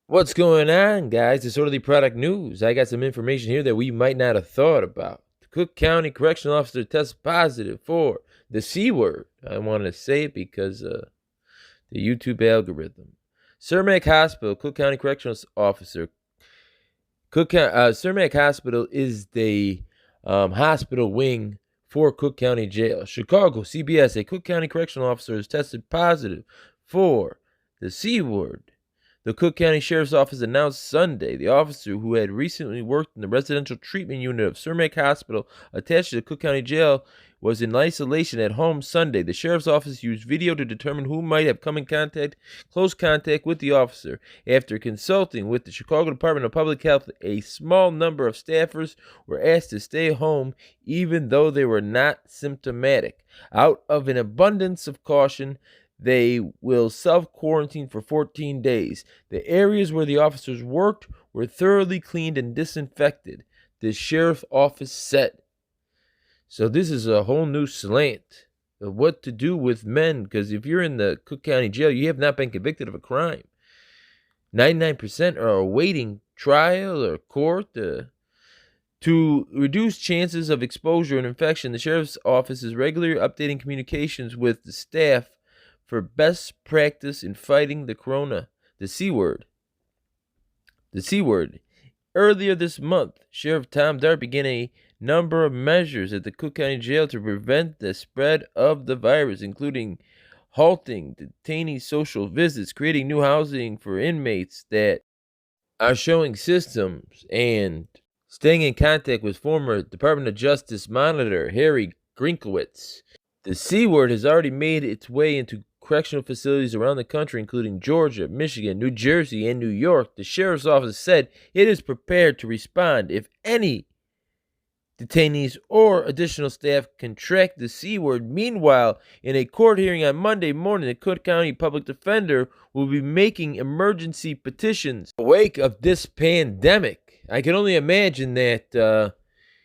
What's going on, guys? Disorderly product news. I got some information here that we might not have thought about. The Cook County Correctional Officer tests positive for the C word. I want to say it because the YouTube algorithm. Cermak Hospital, Cook County Correctional Officer. Cermak Hospital is the hospital wing for Cook County Jail. Chicago, CBS, a Cook County Correctional Officer has tested positive for the C word. The Cook County Sheriff's Office announced Sunday the officer, who had recently worked in the residential treatment unit of Cermak Hospital attached to the Cook County Jail, was in isolation at home Sunday. The Sheriff's Office used video to determine who might have come in close contact with the officer. After consulting with the Chicago Department of Public Health, a small number of staffers were asked to stay home even though they were not symptomatic. Out of an abundance of caution, they will self-quarantine for 14 days. The areas where the officers worked were thoroughly cleaned and disinfected, the sheriff's office said. So this is a whole new slant of what to do with men, because if you're in the Cook County Jail, you have not been convicted of a crime. 99% are awaiting trial or court. To reduce chances of exposure and infection, the sheriff's office is regularly updating communications with the staff for best practice in fighting the corona, the C word. The C word. Earlier this month, Sheriff Tom Dart began a number of measures at the Cook County Jail to prevent the spread of the virus, including halting detainee social visits, creating new housing for inmates that are showing symptoms, and staying in contact with former Department of Justice Monitor Harry Grinkowitz. The C word has already made its way into correctional facilities around the country, including Georgia, Michigan, New Jersey, and New York. The sheriff's office said it is prepared to respond if any detainees or additional staff contract the C word. Meanwhile, in a court hearing on Monday morning, the Cook County Public Defender will be making emergency petitions in the wake of this pandemic. I can only imagine that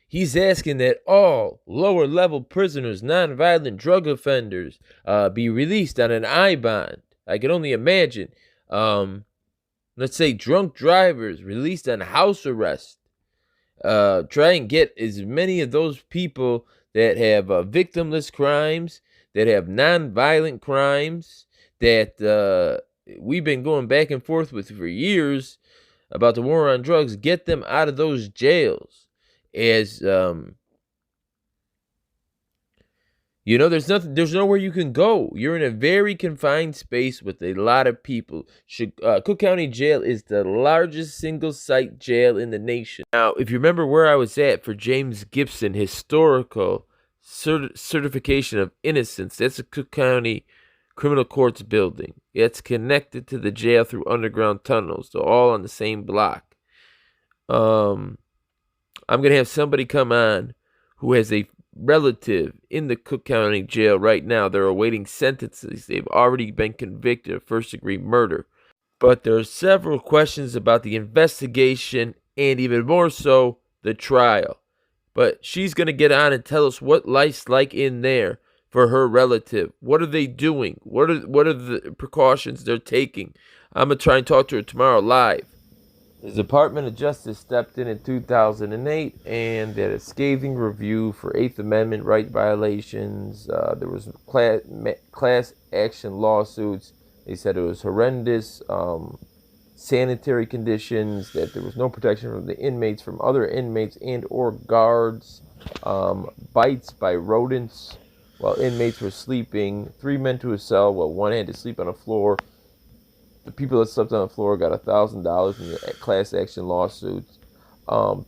he's asking that all lower-level prisoners, nonviolent drug offenders, be released on an I bond. I can only imagine, let's say, drunk drivers released on house arrest. Try and get as many of those people that have victimless crimes, that have nonviolent crimes, that we've been going back and forth with for years about the war on drugs, get them out of those jails. As there's nowhere you can go. You're in a very confined space with a lot of people. Cook County Jail is the largest single-site jail in the nation. Now, if you remember where I was at for James Gibson Historical Certification of Innocence, that's a Cook County Criminal Courts building. It's connected to the jail through underground tunnels. They're all on the same block. I'm going to have somebody come on who has a relative in the Cook County Jail right now. They're awaiting sentences. They've already been convicted of first-degree murder. But there are several questions about the investigation and even more so, the trial. But she's going to get on and tell us what life's like in there for her relative. What are they doing? What are the precautions they're taking? I'm going to try and talk to her tomorrow live. The Department of Justice stepped in 2008 and did a scathing review for Eighth Amendment right violations. There was class action lawsuits. They said it was horrendous sanitary conditions, that there was no protection from the inmates, from other inmates and or guards, bites by rodents while inmates were sleeping, 3 men to a cell while one had to sleep on the floor. The people that slept on the floor got $1,000 in the class action lawsuits.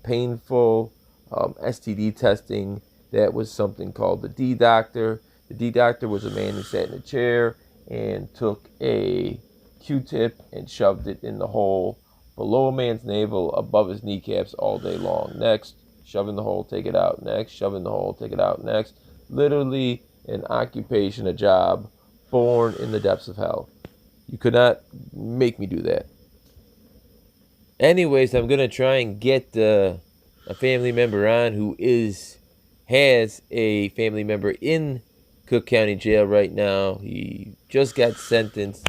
Painful STD testing. That was something called the D doctor. The D doctor was a man who sat in a chair and took a Q-tip and shoved it in the hole below a man's navel, above his kneecaps all day long. Next, shove in the hole, take it out. Next, shove in the hole, take it out. Next, literally an occupation, a job, born in the depths of hell. You could not make me do that. Anyways, I'm going to try and get a family member on who has a family member in Cook County Jail right now. He just got sentenced.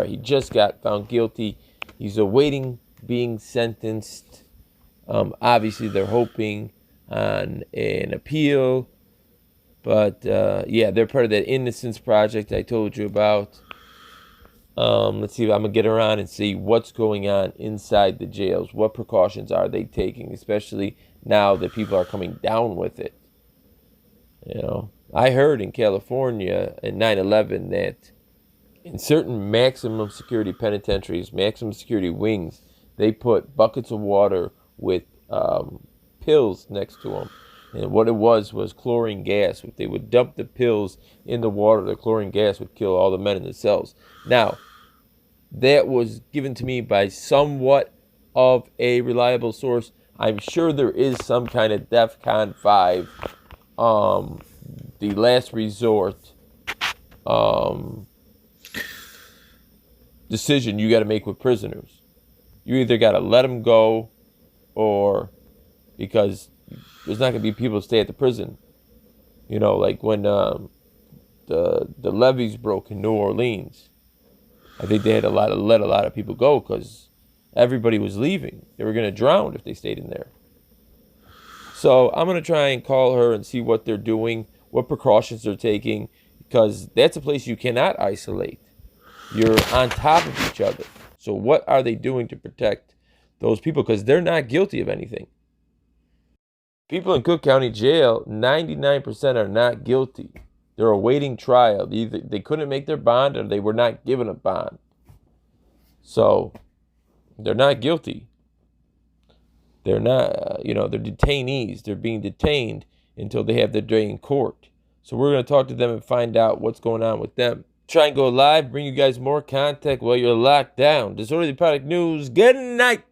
He just got found guilty He's awaiting being sentenced. Obviously, they're hoping on an appeal. But, yeah, they're part of that Innocence Project I told you about. Let's see, I'm going to get around and see what's going on inside the jails. What precautions are they taking, especially now that people are coming down with it? You know, I heard in California in 9/11 that in certain maximum security penitentiaries, maximum security wings, they put buckets of water with pills next to them. And what it was chlorine gas. If they would dump the pills in the water, the chlorine gas would kill all the men in the cells. Now, that was given to me by somewhat of a reliable source. I'm sure there is some kind of DEFCON 5, the last resort decision you got to make with prisoners. You either got to let them go, or because there's not going to be people to stay at the prison. You know, like when the levees broke in New Orleans, I think they had let a lot of people go because everybody was leaving. They were going to drown if they stayed in there. So I'm going to try and call her and see what they're doing, what precautions they're taking, because that's a place you cannot isolate. You're on top of each other. So what are they doing to protect those people? Because they're not guilty of anything. People in Cook County Jail, 99% are not guilty. They're awaiting trial. Either they couldn't make their bond or they were not given a bond. So they're not guilty. They're not, they're detainees. They're being detained until they have their day in court. So we're going to talk to them and find out what's going on with them. Try and go live, bring you guys more content while you're locked down. Disorderly Product News, good night.